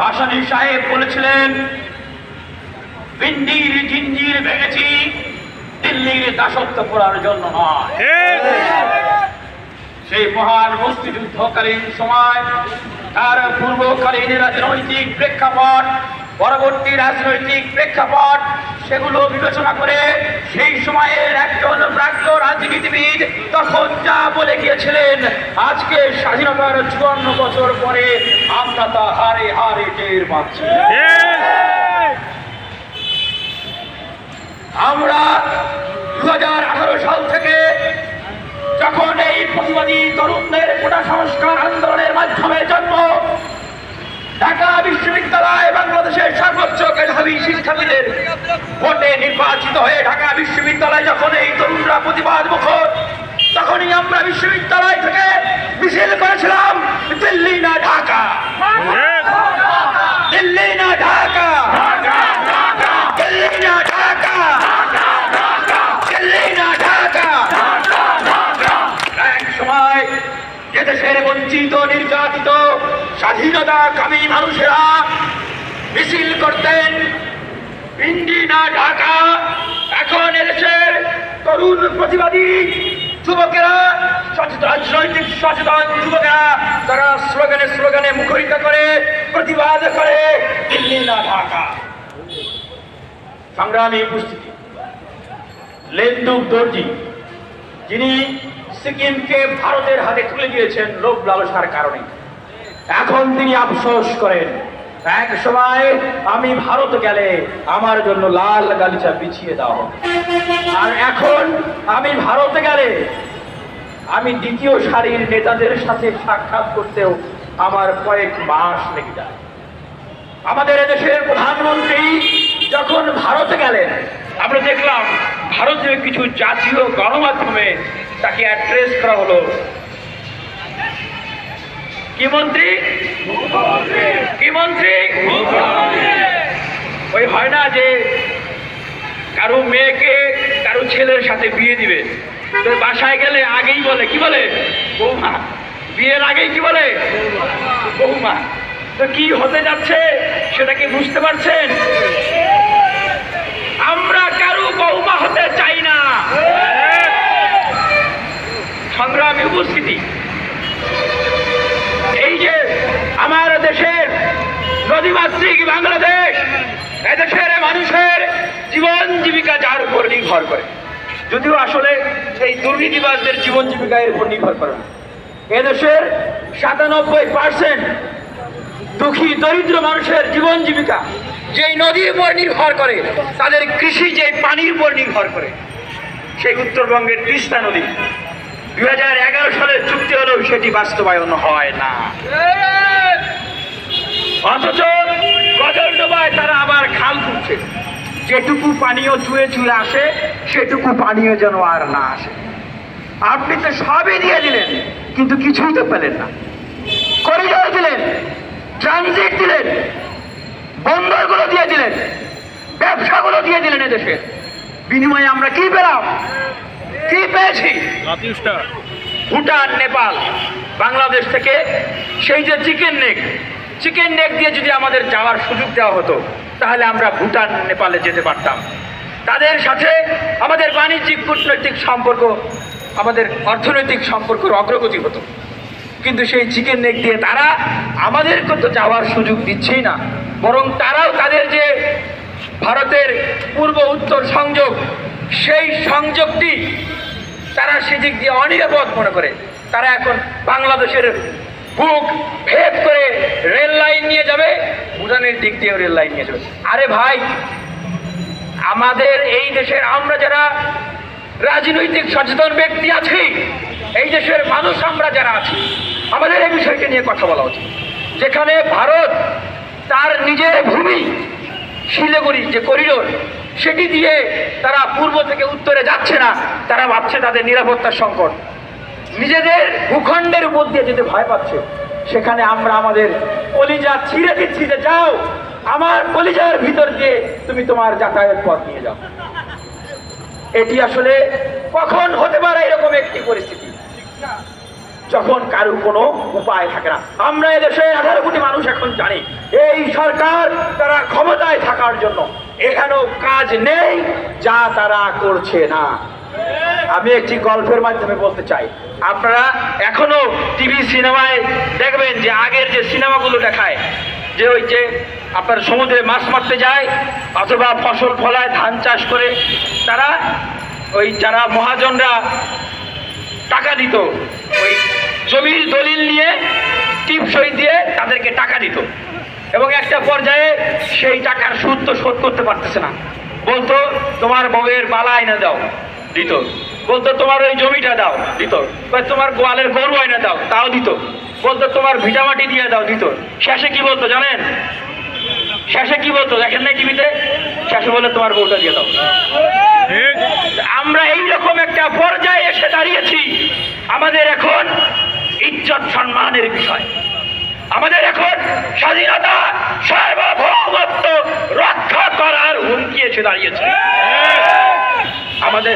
ভাসানী সাহেব বলেছিলেন, পিন্ডির জিঞ্জির ভেঙেছি দিল্লির দাসত্ব করার জন্য নয়। সেই মহান মুক্তিযুদ্ধকালীন সময় তার পূর্বকালীন রাজনৈতিক প্রেক্ষাপট, পরবর্তী রাজনৈতিক প্রেক্ষাপট, সেগুলো বিবেচনা করে সেই সময়ের একজন প্রাজ্ঞ রাজনীতিবিদ তখন যা বলে গিয়েছিলেন, আজকে স্বাধীনতার ৫৪ বছর পরে আমরা তা হারে হারে টের পাচ্ছি। আমরা ২০১৮ সাল থেকে যখন এই প্রতিবাদী তরুণদের কোটা সংস্কার আন্দোলনের মাধ্যমে জন্ম, ঢাকা বিশ্ববিদ্যালয় বাংলাদেশের সর্বোচ্চ মেধাবী শিক্ষার্থীদের ভোটে নির্বাচিত হয়ে ঢাকা বিশ্ববিদ্যালয় যখন এই তরুণরা প্রতিবাদ মুখর, তখনই আমরা বিশ্ববিদ্যালয় থেকে মিছিল করেছিলাম, দিল্লি না ঢাকা, দিল্লি না ঢাকা, দিল্লি না ঢাকা, দিল্লি না ঢাকা। এক সময় যে দেশের বঞ্চিত নির্যাতিত স্বাধীনতা কামী মানুষেরা মিছিল করতেন, পিন্ডি না ঢাকা, এখন এদেশের তরুণ প্রতিবাদী যুবকেরা, রাজনৈতিক সচেতন যুবকেরা, তারা স্লোগানে স্লোগানে মুখরিত করে প্রতিবাদ করে দিল্লি না ঢাকা। সংগ্রামী উপস্থিতি, লেন্দুক দর্জি, যিনি সিকিমকে ভারতের হাতে তুলে দিয়েছেন লোভ লালসার কারণে, এখন তিনি আফসোস করেন, এক সময় আমি ভারত গেলে আমার জন্য লাল গালিচা বিছিয়ে দেওয়া হবে, আর এখন আমি ভারতে গেলে আমি দ্বিতীয় সারির নেতাদের সাথে সাক্ষাৎ করতেও আমার কয়েক মাস লেগে যায়। আমাদের এদেশের প্রধানমন্ত্রী যখন ভারতে গেলেন, আমরা দেখলাম ভারতের কিছু জাতীয় গণমাধ্যমে তাকে অ্যাড্রেস করা হলো, কি মন্ত্রী, কি মন্ত্রী। ওই হয় না যে কারো মেয়েকে কারো ছেলের সাথে বিয়ে দিবে, তো বাসায় গেলে আগেই বলে, কি বলে, বৌমা। বিয়ের আগেই কি বলে, বৌমা। তো কি হতে যাচ্ছে সেটা কি বুঝতে পারছেন? আমরা কারো বৌমা হতে চাই না। সংগ্রামী উপস্থিতি, এই যে আমার দেশের নদীমাতৃক বাংলাদেশ, এদেশের মানুষের জীবন জীবিকা যার উপর নির্ভর করে, যদিও আসলে এই দুর্নীতিবাজদের জীবন জীবিকা এর উপর নির্ভর করে না। এদেশের ৯৭% দুঃখী দরিদ্র মানুষের জীবন জীবিকা যেই নদীর উপর নির্ভর করে, তাদের কৃষি যে পানির উপর নির্ভর করে, সেই উত্তরবঙ্গের তিস্তা নদী ২০১১ সালের চুক্তি হলেও সেটি বাস্তবায়ন হয় না। অথচ গজলডোবায় তারা আবার খাল খুঁজছে, যেটুকু পানীয় চুয়ে চুয়ে আসে সেটুকু পানীয় যেন আর না আসে। আপনি তো সবই দিয়ে দিলেন, কিন্তু কিছুই তো পেলেন না। করিডোর দিলেন, ট্রানজিট দিলেন, বন্দরগুলো দিয়ে দিলেন, ব্যবসাগুলো দিয়ে দিলেন এদেশে, বিনিময়ে আমরা কি পেলাম, কি পেয়েছি? ভুটান, নেপাল, বাংলাদেশ থেকে সেই যে চিকেন নেক দিয়ে যদি আমাদের যাওয়ার সুযোগ দেওয়া হতো, তাহলে আমরা ভুটান, নেপালে যেতে পারতাম। তাদের সাথে আমাদের বাণিজ্যিক কূটনৈতিক সম্পর্ক, আমাদের অর্থনৈতিক সম্পর্কের অগ্রগতি হতো। কিন্তু সেই চিকেন নেক দিয়ে তারা আমাদেরকে তো যাওয়ার সুযোগ দিচ্ছেই না, বরং তারাও তাদের যে ভারতের পূর্ব উত্তর সংযোগ, সেই সংযোগটি তারা সেদিক দিয়ে অনিরাপদ মনে করে। তারা এখন বাংলাদেশের বুক ভেদ করে রেল লাইন নিয়ে যাবে, ভুটানের দিক দিয়ে রেল লাইন নিয়ে যাবে। আরে ভাই, আমাদের এই দেশের আমরা যারা রাজনৈতিক সচেতন ব্যক্তি আছি, এই দেশের মানুষ আমরা যারা আছি, আমাদের এই বিষয়টি নিয়ে কথা বলা উচিত। যেখানে ভারত তার নিজের ভূমি শিলিগুড়ি যে করিডোর, সেটি দিয়ে তারা পূর্ব থেকে উত্তরে যাচ্ছে না, তারা ভাবছে তাদের নিরাপত্তার সংকট, নিজেদের ভূখণ্ডের উপর দিয়ে যেতে ভয় পাচ্ছে। সেখানে আমরা আমাদের কলিজা ছিঁড়ে দিচ্ছি যে যাও, আমার কলিজার ভিতর দিয়ে তুমি তোমার যাতায়াত পথ নিয়ে যাও। এটি আসলে কখন হতে পারে এরকম একটি পরিস্থিতি? যখন কারো কোনো উপায় থাকে না। আমরা এদেশে 18 কোটি মানুষ এখন জানি এই সরকার তারা ক্ষমতায় থাকার জন্য এখানেও কাজ নেই, যা তারা করছে না। আমি একটি গল্পের মাধ্যমে বলতে চাই, আপনারা এখনো টিভি সিনেমায় দেখবেন যে আগের যে সিনেমাগুলো দেখায়, যে ওই যে আপনার সমুদ্রে মাছ মারতে যায় অথবা ফসল ফলায়, ধান চাষ করে, তারা ওই যারা মহাজনরা টাকা দিত, ওই জমির দলিল নিয়ে টিপসই দিয়ে তাদেরকে টাকা দিত, এবং একটা পর্যায়ে সেই টাকার সুদ তো শোধ করতে পারতেছে না। বলতো তোমার বউয়ের বালা আইনা দাও, দিত। বলতো তোমার ওই জমিটা দাও, দিত। তোমার গোয়ালের গরু আইনা দাও, তাও দিত। বলতো তোমার ভিটামাটি দিয়ে দাও, দিত। শেষে কি বলতো জানেন? শেষে কি বলতো দেখেন না টিভিতে? শেষে বলে তোমার বউটা দিয়ে দাও। আমরা এইরকম একটা পর্যায়ে এসে দাঁড়িয়েছি। আমাদের এখন ইজ্জত সম্মানের বিষয়, আমাদের এখন স্বাধীনতা সার্বভৌমত্ব রক্ষা করার হুমকি এসে দাঁড়িয়েছে। আমাদের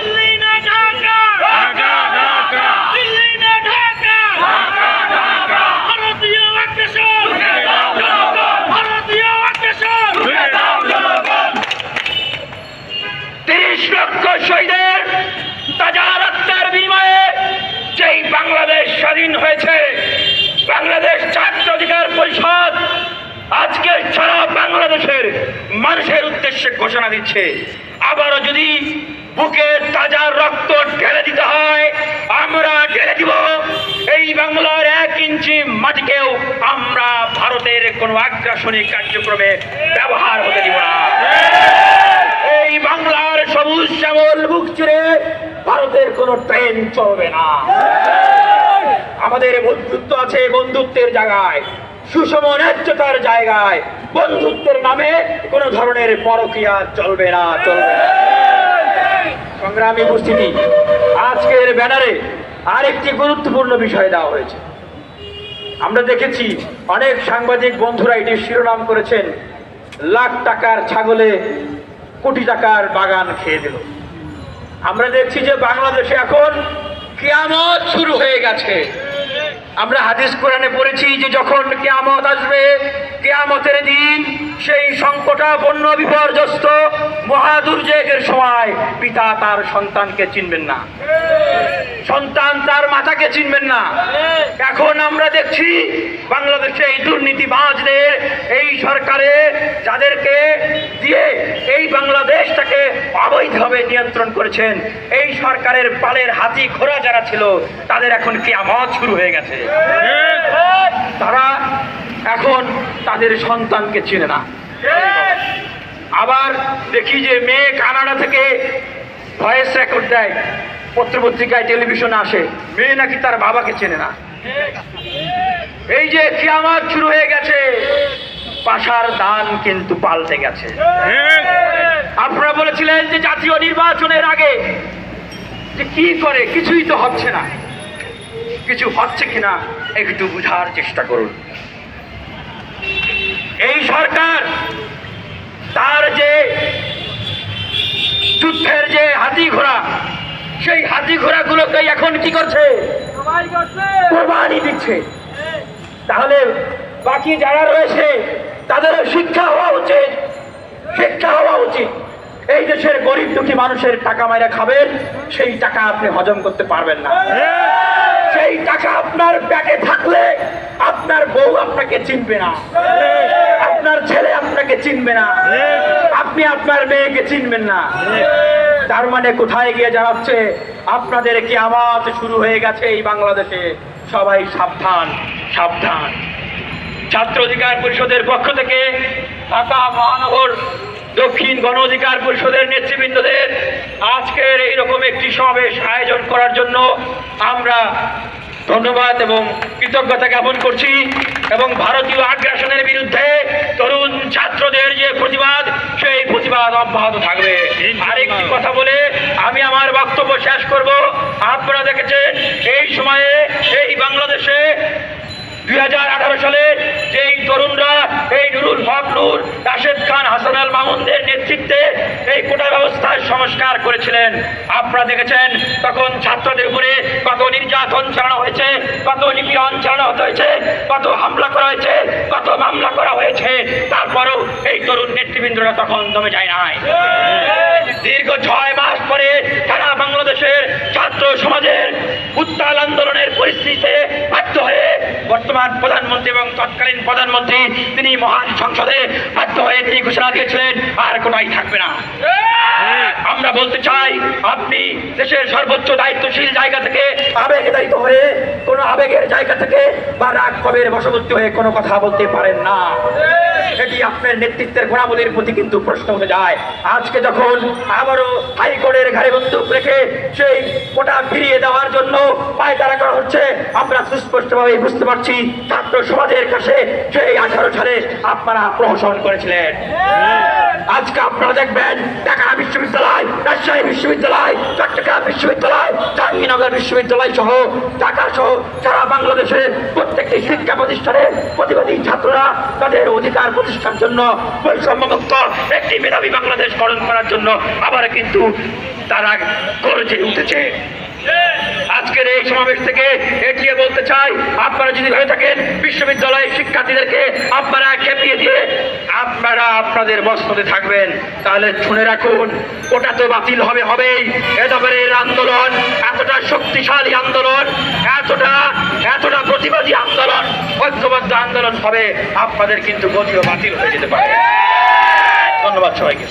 শহীদের তাজা রক্তের বিনিময়ে যেই বাংলাদেশ স্বাধীন হয়েছে, বাংলাদেশ ছাত্র অধিকার পরিষদ আজকে সারা বাংলাদেশের মানুষের উদ্দেশ্যে ঘোষণা দিচ্ছে, আবারও যদি বুকে তাজা রক্ত ঢেলে দিতে হয় আমরা ঢেলে দিব। এই বাংলার 1 ইঞ্চি মাটিকেও আমরা ভারতের কোনো আগ্রাসনী কার্যক্রমে ব্যবহার হতে দিব না। এই বাংলার সবুজ শ্যামল বুক চিরে ভারতের কোনো ট্রেন চলবে না। আমাদের বন্ধুত্ব আছে বন্ধুত্বের জায়গায়, সুষম ন্যায্যতার জায়গায়। বন্ধুত্বের নামে কোনো ধরনের পরকীয়া চলবে না, চলবে না। সংগ্রামী উপস্থিতি, আজকের ব্যানারে আরেকটি গুরুত্বপূর্ণ বিষয় দেওয়া হয়েছে। আমরা দেখেছি অনেক সাংবাদিক বন্ধুরা এটি শিরোনাম করেছেন, লাখ টাকার ছাগলে কোটি টাকার বাগান খেয়ে দিল। আমরা দেখছি যে বাংলাদেশে এখন কিয়ামত শুরু হয়ে গেছে। আমরা হাদিস কোরআনে পড়েছি যে যখন কিয়ামত আসবে, কিয়ামতের দিন সেই সংকটাপন্ন বিপর্যস্ত মহাদুর্যোগের সময় পিতা তার সন্তানকে চিনবেন না, সন্তান তার মাতাকে চিনবেন না। এখন আমরা দেখছি বাংলাদেশে এই দুর্নীতিবাজদের, এই সরকারে যাদেরকে দিয়ে এই বাংলাদেশটাকে অবৈধভাবে নিয়ন্ত্রণ করেছেন, এই সরকারের পালের হাতি ঘোড়া যারা ছিল তাদের এখন কিয়ামত শুরু হয়ে গেছে। তারা এখন তাদের সন্তানকে চিনে না। আবার দেখি যে মেয়ে কানাডা থেকে ভয়েস রেকর্ড দেয়, পত্রপত্রিকায় টেলিভিশনে আসে, মেয়ে নাকি তার বাবাকে চেনে না। এই যে কিয়ামত শুরু হয়ে গেছে, পাশার দান কিন্তু পাল্টে গেছে। আপনারা বলেছিলেন যে জাতীয় নির্বাচনের আগে যে কি করে, কিছুই তো হচ্ছে না। কিছু হচ্ছে কিনা একটু বুঝার চেষ্টা করুন। এই সরকার তার যে যুদ্ধের যে হাতি ঘোড়া, সেই হাতি ঘোড়াগুলোকে এখন কি করছে? কোরবানি দিচ্ছে। তাহলে বাকি যারা রয়েছে তাদেরও শিক্ষা হওয়া উচিত, শিক্ষা হওয়া উচিত। এই দেশের গরিব দুঃখী মানুষের টাকা মাইরা খাবেন, সেই টাকা আপনি হজম করতে পারবেন না। সেই টাকা আপনার পেটে থাকলে আপনার বউ আপনাকে চিনবে না, আপনার ছেলে আপনাকে চিনবে না, আপনি আপনার মেয়েকে চিনবেন না। তার মানে কোথায় গিয়ে জানাচ্ছে আপনাদের কিয়ামত শুরু হয়ে গেছে এই বাংলাদেশে। সবাই সাবধান, সাবধান। ছাত্র অধিকার পরিষদের পক্ষ থেকে ঢাকা মহানগর দক্ষিণ গণ অধিকার পরিষদের নেতৃবৃন্দদের আজকের এইরকম একটি সমাবেশ আয়োজন করার জন্য আমরা ধন্যবাদ এবং কৃতজ্ঞতা জ্ঞাপন করছি। এবং ভারতীয় আগ্রাসনের বিরুদ্ধে তরুণ ছাত্রদের যে প্রতিবাদ, সেই প্রতিবাদ অব্যাহত থাকবে। আরেকটি কথা বলে আমি আমার বক্তব্য শেষ করব। আপনারা দেখেছেন এই সময়ে এই বাংলাদেশে 2018 সালে যেই তরুণরা, এই নুরুল হক নূর, রাশেদ খান, হাসান আল মামুনদের নেতৃত্বে এই কোটা ব্যবস্থা সংস্কার করেছিলেন। আপনারা দেখেছেন তখন ছাত্রদের উপরে কত নির্যাতন চালানো হয়েছে, কত নিপীড়ন চালানো হয়েছে, কত হামলা করা হয়েছে, কত মামলা করা হয়েছে। তারপরও এই তরুণ নেতৃবৃন্দরা তখন দমে যায় নাই। দীর্ঘ 6 মাস পরে সারা বাংলাদেশের ছাত্র সমাজের উত্তাল আন্দোলনের পরিস্থিতিতে বাধ্য হয়ে বর্তমান প্রধানমন্ত্রী এবং তৎকালীন প্রধানমন্ত্রী তিনি মহান সংসদে বাধ্য হয়ে তিনি ঘোষণা দিয়েছিলেন আর কোনোই থাকবে না। আমরা বলতে চাই, আপনি দেশের সর্বোচ্চ দায়িত্বশীল জায়গা থেকে আবেগতাড়িত হয়ে কোনো আবেগের জায়গা থেকে বা রাগ ক্ষোভের বশবর্তী হয়ে কোনো কথা বলতে পারেন না। এটি আপনার নেতৃত্বের গুণাবলীর প্রতি কিন্তু প্রশ্ন উঠে যায়। আজকে যখন আবারও হাইকোর্টের ঘাড়ে বন্দুক রেখে সেই কোটা ফিরিয়ে দেওয়ার জন্য পায়তারা করা হচ্ছে, আমরা সুস্পষ্টভাবে বুঝতে পারছি ছাত্র সমাজের কাছে সেই 18 সালে আপনারা প্রহসন করেছিলেন। আজকে আপনারা দেখবেন ঢাকা বিশ্ববিদ্যালয়, রাজশাহী বিশ্ববিদ্যালয়, চট্টগ্রাম বিশ্ববিদ্যালয়, জাহাঙ্গীরনগর বিশ্ববিদ্যালয় সহ ঢাকা সহ সারা বাংলাদেশের প্রত্যেকটি শিক্ষা প্রতিষ্ঠানে প্রতিবাদী ছাত্ররা তাদের অধিকার প্রতিষ্ঠার জন্য বৈষম্যমুক্ত একটি মেধাবী বাংলাদেশ গঠন করার জন্য আবার কিন্তু তারা গর্জে উঠেছে। আজকের এই সমাবেশ থেকে এটিয়ে বলতে চাই, আপনারা যদি হয়ে থাকেন বিশ্ববিদ্যালয়ের শিক্ষার্থীদেরকে আপনারা খেপিয়ে দিয়ে আপনারা আপনাদের মস্তদে থাকবেন, তাহলে শুনে রাখুন ওটা তো বাতিল হবেই। এবারের আন্দোলন এতটা শক্তিশালী আন্দোলন, এতটা প্রতিবাদী আন্দোলন, ঐক্যবদ্ধ আন্দোলন হবে, আপনাদের কিন্তু গতিও বাতিল হয়ে যেতে পারে। ধন্যবাদ সবাইকে।